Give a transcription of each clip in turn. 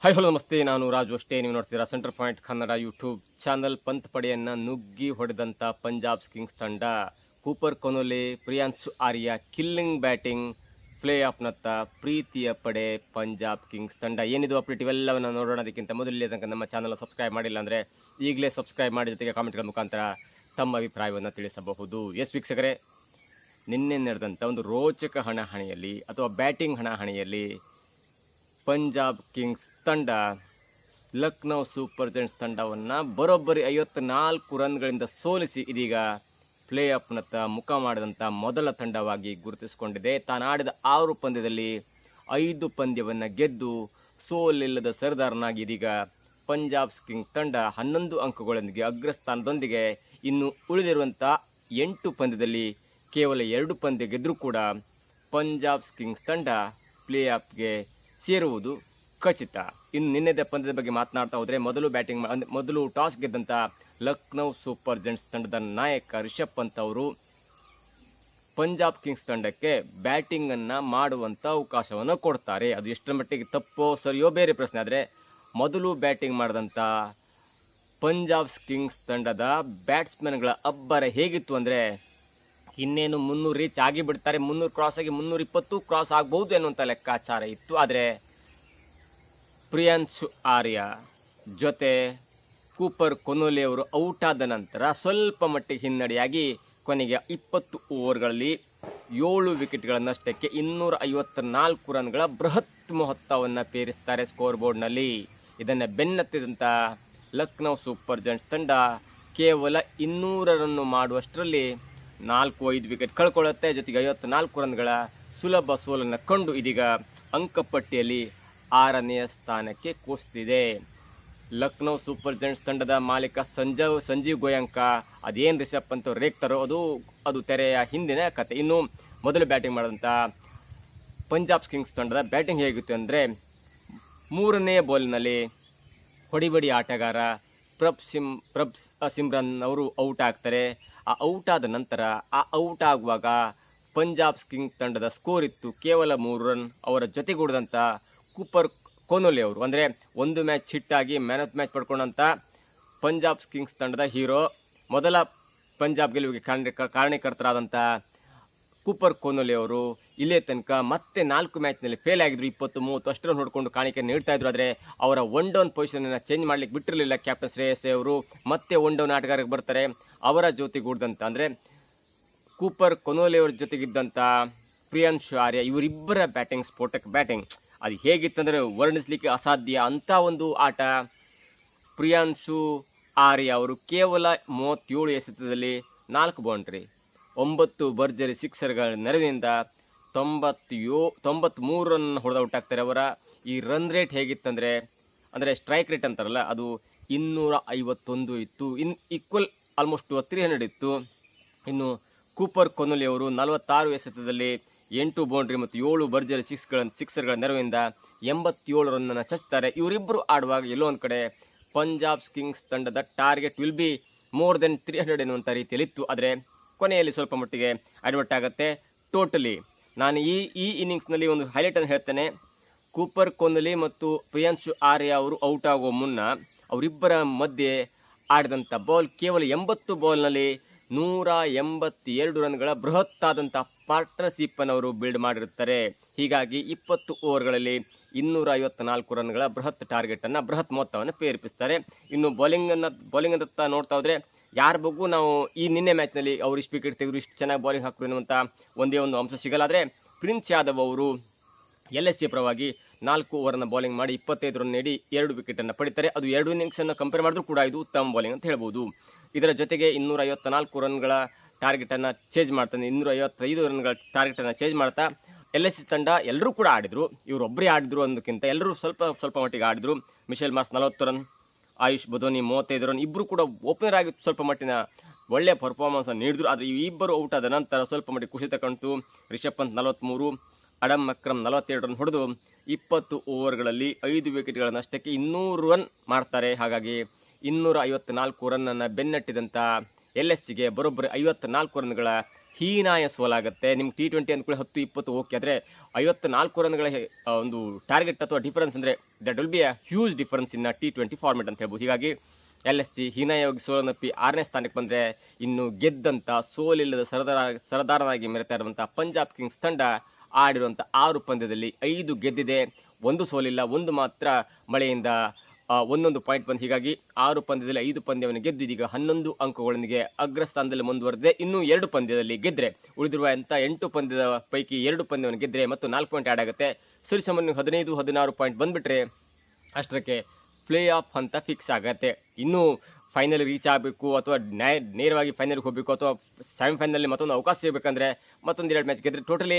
Hi hello ನಮಸ್ತೆ, ನಾನು ರಾಜು ಅಷ್ಟೇ. ನೀವು ನೋಡ್ತೀರಾ centre point Kannada YouTube channel. Pant ಪಡೆಯನ್ನು ನುಗ್ಗಿ ಹೊಡೆದಂಥ ಪಂಜಾಬ್ ಕಿಂಗ್ಸ್ ತಂಡ, ಕೂಪರ್ ಕೊನೊಲೆ, ಪ್ರಿಯಾಂಶು ಆರ್ಯ ಕಿಲ್ಲಿಂಗ್ ಬ್ಯಾಟಿಂಗ್, ಪ್ಲೇ ಆಫ್ನತ್ತ ಪ್ರೀತಿಯ ಪಡೆ ಪಂಜಾಬ್ ಕಿಂಗ್ಸ್ ತಂಡ. ಏನಿದು ಅಪ್ಡೇಟ್ ಇವೆಲ್ಲವನ್ನು ನೋಡೋಣದಕ್ಕಿಂತ ಮೊದಲೇ ತನಕ ನಮ್ಮ ಚಾನಲ್ ಸಬ್ಸ್ಕ್ರೈಬ್ ಮಾಡಿಲ್ಲ ಅಂದರೆ ಈಗಲೇ ಸಬ್ಸ್ಕ್ರೈಬ್ ಮಾಡಿ, ಜೊತೆಗೆ ಕಾಮೆಂಟ್ಗಳ ಮುಖಾಂತರ ತಮ್ಮ ಅಭಿಪ್ರಾಯವನ್ನು ತಿಳಿಸಬಹುದು. ಎಸ್ ವೀಕ್ಷಕರೇ, ನಿನ್ನೆ ನಡೆದಂಥ ಒಂದು ರೋಚಕ ಹಣಾಹಣಿಯಲ್ಲಿ ಅಥವಾ ಬ್ಯಾಟಿಂಗ್ ಹಣಾಹಣಿಯಲ್ಲಿ ಪಂಜಾಬ್ ಕಿಂಗ್ಸ್ ತಂಡ ಲಕ್ನೋ ಸೂಪರ್ ಜೈಂಟ್ಸ್ ತಂಡವನ್ನು ಬರೋಬ್ಬರಿ 54 ರನ್ಗಳಿಂದ ಸೋಲಿಸಿ ಇದೀಗ ಪ್ಲೇ ಆಫ್ನತ್ತ ಮುಖ ಮಾಡಿದಂಥ ಮೊದಲ ತಂಡವಾಗಿ ಗುರುತಿಸಿಕೊಂಡಿದೆ. ತಾನಾಡಿದ 6 ಪಂದ್ಯದಲ್ಲಿ 5 ಪಂದ್ಯವನ್ನು ಗೆದ್ದು ಸೋಲಿಲ್ಲದ ಸರ್ದಾರನಾಗಿ ಇದೀಗ ಪಂಜಾಬ್ ಕಿಂಗ್ಸ್ ತಂಡ 11 ಅಂಕಗಳೊಂದಿಗೆ ಅಗ್ರಸ್ಥಾನದೊಂದಿಗೆ ಇನ್ನು ಉಳಿದಿರುವಂಥ 8 ಪಂದ್ಯದಲ್ಲಿ ಕೇವಲ 2 ಪಂದ್ಯ ಗೆದ್ದರೂ ಕೂಡ ಪಂಜಾಬ್ ಕಿಂಗ್ಸ್ ತಂಡ ಪ್ಲೇ ಆಫ್ಗೆ ಸೇರುವುದು ಖಚಿತ. ಇನ್ನು ನಿನ್ನೆದ ಪಂದ್ಯದ ಬಗ್ಗೆ ಮಾತನಾಡ್ತಾ ಹೋದರೆ, ಮೊದಲು ಟಾಸ್ ಗೆದ್ದಂಥ ಲಕ್ನೋ ಸೂಪರ್ ಜೈಂಟ್ಸ್ ತಂಡದ ನಾಯಕ ರಿಷಬ್ ಪಂತ್ ಅವರು ಪಂಜಾಬ್ ಕಿಂಗ್ಸ್ ತಂಡಕ್ಕೆ ಬ್ಯಾಟಿಂಗನ್ನು ಮಾಡುವಂಥ ಅವಕಾಶವನ್ನು ಕೊಡ್ತಾರೆ. ಅದು ಎಷ್ಟರ ಮಟ್ಟಿಗೆ ತಪ್ಪೋ ಸರಿಯೋ ಬೇರೆ ಪ್ರಶ್ನೆ. ಆದರೆ ಮೊದಲು ಬ್ಯಾಟಿಂಗ್ ಮಾಡಿದಂಥ ಪಂಜಾಬ್ ಕಿಂಗ್ಸ್ ತಂಡದ ಬ್ಯಾಟ್ಸ್ಮನ್ಗಳ ಅಬ್ಬರ ಹೇಗಿತ್ತು ಅಂದರೆ, ಇನ್ನೇನು 300 ರೀಚ್ ಆಗಿಬಿಡ್ತಾರೆ, 300 ಕ್ರಾಸ್ ಆಗಿ 320 ಕ್ರಾಸ್ ಆಗ್ಬೋದು ಎನ್ನುವಂಥ ಲೆಕ್ಕಾಚಾರ ಇತ್ತು. ಆದರೆ ಪ್ರಿಯಾಂಶು ಆರ್ಯ ಜೊತೆ ಕೂಪರ್ ಕೊನೊಲೆ ಅವರು ಔಟ್ ಆದ ನಂತರ ಸ್ವಲ್ಪ ಮಟ್ಟಿಗೆ ಹಿನ್ನಡೆಯಾಗಿ ಕೊನೆಗೆ 20 ಓವರ್ಗಳಲ್ಲಿ 7 ವಿಕೆಟ್ಗಳನ್ನಷ್ಟಕ್ಕೆ 254 ರನ್ಗಳ ಬೃಹತ್ ಮೊತ್ತವನ್ನು ಪೇರಿಸ್ತಾರೆ ಸ್ಕೋರ್ ಬೋರ್ಡ್ನಲ್ಲಿ. ಇದನ್ನು ಬೆನ್ನತ್ತಿದಂಥ ಲಕ್ನೋ ಸೂಪರ್ ಜೈಂಟ್ಸ್ ತಂಡ ಕೇವಲ 200 ರನ್ನು ಮಾಡುವಷ್ಟರಲ್ಲಿ 4-5 ವಿಕೆಟ್ ಕಳ್ಕೊಳ್ಳುತ್ತೆ. ಜೊತೆಗೆ 54 ರನ್ಗಳ ಸುಲಭ ಸೋಲನ್ನು ಕಂಡು ಇದೀಗ ಅಂಕಪಟ್ಟಿಯಲ್ಲಿ 6ನೇ ಸ್ಥಾನಕ್ಕೆ ಕುಸಿದಿದೆ. ಲಕ್ನೋ ಸೂಪರ್ ಜೈಂಟ್ಸ್ ತಂಡದ ಮಾಲೀಕ ಸಂಜೀವ್ ಗೋಯಂಕ ಅದೇನು ರಿಷಬ್ ಪಂತ್ ರೇಗ್ತಾರೋ ಅದು ತೆರೆಯ ಹಿಂದಿನ ಕತೆ. ಇನ್ನು ಮೊದಲು ಬ್ಯಾಟಿಂಗ್ ಮಾಡಿದಂಥ ಪಂಜಾಬ್ ಕಿಂಗ್ಸ್ ತಂಡದ ಬ್ಯಾಟಿಂಗ್ ಹೇಗಿತ್ತು ಅಂದರೆ, 3ನೇ ಬಾಲ್ನಲ್ಲಿ ಹೊಡಿಬಡಿ ಆಟಗಾರ ಪ್ರಭ್ ಸಿಮ್ರನ್ ಅವರು ಔಟ್ ಆಗ್ತಾರೆ. ಆ ಔಟ್ ಆದ ನಂತರ ಔಟ್ ಆಗುವಾಗ ಪಂಜಾಬ್ ಕಿಂಗ್ಸ್ ತಂಡದ ಸ್ಕೋರ್ ಇತ್ತು ಕೇವಲ 3 ರನ್. ಅವರ ಜೊತೆಗೂಡಿದಂಥ ಕೂಪರ್ ಕೊನೊಲೆ ಅವರು, ಅಂದರೆ ಒಂದು ಮ್ಯಾಚ್ ಹಿಟ್ಟಾಗಿ ಮ್ಯಾನ್ ಆಫ್ ಮ್ಯಾಚ್ ಪಡ್ಕೊಂಡಂಥ ಪಂಜಾಬ್ ಕಿಂಗ್ಸ್ ತಂಡದ ಹೀರೋ, ಮೊದಲ ಪಂಜಾಬ್ ಗೆಲುವಿಗೆ ಕಾರಣಕರ್ತರಾದಂಥ ಕೂಪರ್ ಕೊನೊಲೆ ಅವರು ಇಲ್ಲೇ ತನಕ ಮತ್ತೆ 4 ಮ್ಯಾಚ್ನಲ್ಲಿ ಫೇಲ್ ಆಗಿದ್ರು. 20-30 ಅಷ್ಟರ ನೋಡಿಕೊಂಡು ಕಾಣಿಕೆ ನೀಡ್ತಾ ಇದ್ರು. ಆದರೆ ಅವರ ಒನ್ ಡೌನ್ ಪೊಸಿಷನನ್ನು ಚೇಂಜ್ ಮಾಡಲಿಕ್ಕೆ ಬಿಟ್ಟಿರಲಿಲ್ಲ ಕ್ಯಾಪ್ಟನ್ ಶ್ರೇಯಸ್ ಅವರು. ಮತ್ತೆ ಒನ್ ಡೌನ್ ಆಟಗಾರರಿಗೆ ಬರ್ತಾರೆ. ಅವರ ಜೊತೆಗೂಡಿದಂಥ, ಅಂದರೆ ಕೂಪರ್ ಕೊನೊಲೆ ಅವ್ರ ಜೊತೆಗಿದ್ದಂಥ ಪ್ರಿಯಾಂಶು ಆರ್ಯ, ಇವರಿಬ್ಬರ ಬ್ಯಾಟಿಂಗ್, ಸ್ಫೋಟಕ ಬ್ಯಾಟಿಂಗ್ ಅದು ಹೇಗಿತ್ತಂದರೆ ವರ್ಣಿಸಲಿಕ್ಕೆ ಅಸಾಧ್ಯ ಅಂಥ ಒಂದು ಆಟ. ಪ್ರಿಯಾಂಶು ಆರ್ಯ ಅವರು ಕೇವಲ 37 ಎಸೆತದಲ್ಲಿ 4 ಬೌಂಡ್ರಿ, 9 ಭರ್ಜರಿ ಸಿಕ್ಸರ್ಗಳ ನೆರವಿನಿಂದ 93 ರನ್ ಹೊಡೆದ ಔಟ್ ಆಗ್ತಾರೆ. ಅವರ ಈ ರನ್ ರೇಟ್ ಹೇಗಿತ್ತಂದರೆ, ಅಂದರೆ ಸ್ಟ್ರೈಕ್ ರೇಟ್ ಅಂತಾರಲ್ಲ, ಅದು 251 ಇತ್ತು. ಈಕ್ವಲ್ ಆಲ್ಮೋಸ್ಟ್ 300 ಇತ್ತು. ಇನ್ನು ಕೂಪರ್ ಕೊನೊಲೆ ಅವರು 46 ಎಸೆತದಲ್ಲಿ 8 ಬೌಂಡ್ರಿ ಮತ್ತು 7 ಭರ್ಜರಿ ಸಿಕ್ಸರ್ಗಳ ನೆರವಿನಿಂದ 87 ರನ್ನನ್ನು ಚಚ್ತಾರೆ. ಇವರಿಬ್ಬರು ಆಡುವಾಗ ಎಲ್ಲೋ ಒಂದು ಕಡೆ ಪಂಜಾಬ್ ಕಿಂಗ್ಸ್ ತಂಡದ target will be more than 300 ಎನ್ನುವಂಥ ರೀತಿಯಲ್ಲಿತ್ತು. ಆದರೆ ಕೊನೆಯಲ್ಲಿ ಸ್ವಲ್ಪ ಮಟ್ಟಿಗೆ ಅಡ್ವರ್ಟ್ ಆಗುತ್ತೆ. ಟೋಟಲಿ ನಾನು ಈ ಇನ್ನಿಂಗ್ಸ್ನಲ್ಲಿ ಒಂದು ಹೈಲೈಟನ್ನು ಹೇಳ್ತೇನೆ. ಕೂಪರ್ ಕೊನೊಲೆ ಮತ್ತು ಪ್ರಿಯಾಂಶು ಆರ್ಯ ಅವರು ಔಟ್ ಆಗೋ ಮುನ್ನ ಅವರಿಬ್ಬರ ಮಧ್ಯೆ ಆಡಿದಂಥ ಬಾಲ್ ಕೇವಲ 80 ಬಾಲ್ನಲ್ಲಿ 182 ರನ್ಗಳ ಬೃಹತ್ತಾದಂಥ ಪಾರ್ಟ್ನರ್ಶಿಪ್ಪನ್ನು ಅವರು ಬಿಲ್ಡ್ ಮಾಡಿರುತ್ತಾರೆ. ಹೀಗಾಗಿ 20 ಓವರ್ಗಳಲ್ಲಿ 254 ರನ್ಗಳ ಬೃಹತ್ ಮೊತ್ತವನ್ನು ಪ್ರೇರೇಪಿಸ್ತಾರೆ. ಇನ್ನು ಬೌಲಿಂಗ್ ಅಂತ ನೋಡ್ತಾ ಹೋದರೆ, ಯಾರ ಬಗ್ಗೆ ನಾವು ಈ ನಿನ್ನೆ ಮ್ಯಾಚ್ನಲ್ಲಿ ಅವರು ಇಷ್ಟು ವಿಕೆಟ್ ತೆಗೆದು ಇಷ್ಟು ಚೆನ್ನಾಗಿ ಬೌಲಿಂಗ್ ಹಾಕಿದ್ರು ಎನ್ನುವಂಥ ಒಂದೇ ಒಂದು ಅಂಶ ಸಿಗಲ್ಲ. ಆದರೆ ಪ್ರಿನ್ಸ್ ಯಾದವ್ ಅವರು LSG ಪರವಾಗಿ 4 ಓವರನ್ನು ಬೌಲಿಂಗ್ ಮಾಡಿ 25 ರನ್ ನೀಡಿ 2 ವಿಕೆಟನ್ನು ಪಡಿತಾರೆ. ಅದು 2 ಇನ್ನಿಂಗ್ಸನ್ನು ಕಂಪೇರ್ ಮಾಡಿದ್ರೂ ಕೂಡ ಇದು ಉತ್ತಮ ಬೌಲಿಂಗ್ ಅಂತ ಹೇಳ್ಬೋದು. ಇದರ ಜೊತೆಗೆ 254 ರನ್ಗಳ ಟಾರ್ಗೆಟನ್ನು ಚೇಂಜ್ ಮಾಡ್ತಾನೆ, 255 ರನ್ಗಳ ಟಾರ್ಗೆಟನ್ನು ಚೇಂಜ್ ಮಾಡ್ತಾ LSG ತಂಡ ಎಲ್ಲರೂ ಕೂಡ ಆಡಿದರು. ಇವರೊಬ್ಬರೇ ಆಡಿದ್ರು ಅನ್ನೋದಕ್ಕಿಂತ ಎಲ್ಲರೂ ಸ್ವಲ್ಪ ಮಟ್ಟಿಗೆ ಆಡಿದರು. Mitchell Marsh 40 run, Ayush Badoni 35 run, ಇಬ್ಬರು ಕೂಡ ಓಪನರ್ ಆಗಿ ಸ್ವಲ್ಪ ಮಟ್ಟಿನ ಒಳ್ಳೆಯ ಪರ್ಫಾರ್ಮೆನ್ಸನ್ನು ನೀಡಿದ್ರು. ಆದರೆ ಇಬ್ಬರು ಔಟ್ ಆದ ನಂತರ ಸ್ವಲ್ಪ ಮಟ್ಟಿಗೆ ಕುಸಿತ ಕಾಣ್ತು. ರಿಷಬ್ ಪಂತ್ 43, ಅಡಮ್ ಅಕ್ರಮ್ 47 ರನ್ ಹೊಡೆದು 20 ಓವರ್ಗಳಲ್ಲಿ 5 ವಿಕೆಟ್ಗಳನ್ನಷ್ಟಕ್ಕೆ 200 ರನ್ ಮಾಡ್ತಾರೆ. ಹಾಗಾಗಿ 254 ರನ್ನನ್ನು ಬೆನ್ನಟ್ಟಿದಂಥ LSGಗೆ ಬರೋಬ್ಬರಿ 54 ರನ್ಗಳ ಹೀನಾಯ ಸೋಲಾಗುತ್ತೆ. ನಿಮ್ಗೆ T20 ಅಂದ್ಕೊಳ್ಳಿ 10-20 ಓಕೆ, ಆದರೆ 54 ರನ್ಗಳ ಒಂದು ಟಾರ್ಗೆಟ್ ಅಥವಾ ಡಿಫರೆನ್ಸ್ ಅಂದರೆ that will be a huge difference in T20 format ಅಂತ ಹೇಳ್ಬೋದು. ಹೀಗಾಗಿ LSG ಹೀನಾಯವಾಗಿ ಸೋಲನ್ನಪ್ಪಿ 6ನೇ ಸ್ಥಾನಕ್ಕೆ ಬಂದರೆ ಇನ್ನು ಗೆದ್ದಂಥ ಸೋಲಿಲ್ಲದ ಸರದಾರನಾಗಿ ಮೆರೆತಾ ಇರುವಂಥ ಪಂಜಾಬ್ ಕಿಂಗ್ಸ್ ತಂಡ ಆಡಿರುವಂಥ 6 ಪಂದ್ಯದಲ್ಲಿ 5 ಗೆದ್ದಿದೆ, 1 ಸೋಲಿಲ್ಲ, 1 ಮಾತ್ರ ಮಳೆಯಿಂದ 1 ಪಾಯಿಂಟ್ ಬಂದು. ಹೀಗಾಗಿ 6 ಪಂದ್ಯದಲ್ಲಿ 5 ಪಂದ್ಯವನ್ನು ಗೆದ್ದು ಇದೀಗ 11 ಅಂಕಗಳೊಂದಿಗೆ ಅಗ್ರಸ್ಥಾನದಲ್ಲಿ ಮುಂದುವರೆದಿದೆ. ಇನ್ನೂ 2 ಪಂದ್ಯದಲ್ಲಿ ಗೆದ್ದರೆ ಉಳಿದಿರುವ 8 ಪಂದ್ಯದ ಪೈಕಿ 2 ಪಂದ್ಯವನ್ನು ಗೆದ್ದರೆ ಮತ್ತು 4 ಪಾಯಿಂಟ್ ಆಡ್ ಆಗುತ್ತೆ. ಸರಿಸುಮಾರು 15-16 ಪಾಯಿಂಟ್ ಬಂದುಬಿಟ್ರೆ ಅಷ್ಟಕ್ಕೆ ಪ್ಲೇ ಆಫ್ ಅಂತ ಫಿಕ್ಸ್ ಆಗುತ್ತೆ. ಇನ್ನೂ ಫೈನಲ್ ರೀಚ್ ಆಗಬೇಕು ಅಥವಾ ನೇರವಾಗಿ ಫೈನಲ್ಗೆ ಹೋಗಬೇಕು ಅಥವಾ ಸೆಮಿಫೈನಲ್ನಲ್ಲಿ ಮತ್ತೊಂದು ಅವಕಾಶ ಸಿಗಬೇಕಂದ್ರೆ ಮತ್ತೊಂದು 2 ಮ್ಯಾಚ್ ಗೆದ್ದರೆ ಟೋಟಲಿ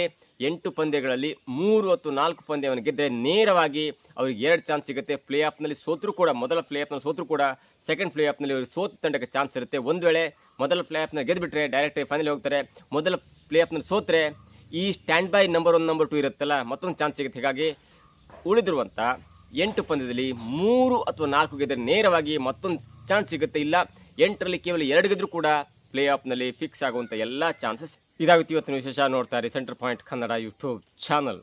8 ಪಂದ್ಯಗಳಲ್ಲಿ 3 ಅಥವಾ 4 ಪಂದ್ಯವನ್ನು ಗೆದ್ದರೆ ನೇರವಾಗಿ ಅವ್ರಿಗೆ 2 ಚಾನ್ಸ್ ಸಿಗುತ್ತೆ. ಪ್ಲೇ ಆಫ್ನಲ್ಲಿ ಸೋತರೂ ಕೂಡ, ಮೊದಲ ಪ್ಲೇ ಆಫ್ನಲ್ಲಿ ಸೋತರೂ ಕೂಡ ಸೆಕೆಂಡ್ ಪ್ಲೇ ಆಫ್ನಲ್ಲಿ ಅವ್ರಿಗೆ ಸೋತ ತಂಡಕ್ಕೆ ಚಾನ್ಸ್ ಇರುತ್ತೆ. ಒಂದು ವೇಳೆ ಮೊದಲ ಪ್ಲೇ ಆಫ್ನಲ್ಲಿ ಗೆದ್ದುಬಿಟ್ರೆ ಡೈರೆಕ್ಟಾಗಿ ಫೈನಲ್ ಹೋಗ್ತಾರೆ. ಮೊದಲ ಪ್ಲೇ ಆಫ್ನಲ್ಲಿ ಸೋತ್ರೆ ಈ ಸ್ಟ್ಯಾಂಡ್ ಬೈ ನಂಬರ್ 1 ನಂಬರ್ 2 ಇರುತ್ತಲ್ಲ, ಮತ್ತೊಂದು ಚಾನ್ಸ್ ಸಿಗುತ್ತೆ. ಹೀಗಾಗಿ ಉಳಿದಿರುವಂಥ 8 ಪಂದ್ಯದಲ್ಲಿ 3 ಅಥವಾ 4 ಗೆದ್ದರೆ ನೇರವಾಗಿ ಮತ್ತೊಂದು ಚಾನ್ಸ್ ಸಿಗುತ್ತೆ. ಇಲ್ಲ 8ರಲ್ಲಿ ಕೇವಲ 2 ಗೆದ್ದರೂ ಕೂಡ ಪ್ಲೇ ಆಫ್ನಲ್ಲಿ ಫಿಕ್ಸ್ ಆಗುವಂಥ ಎಲ್ಲ ಚಾನ್ಸಸ್. ಇದಾಗುತ್ತೆ ಇವತ್ತಿನ ವಿಶೇಷ. ನೋಡ್ತಾರೆ centre point Kannada YouTube channel.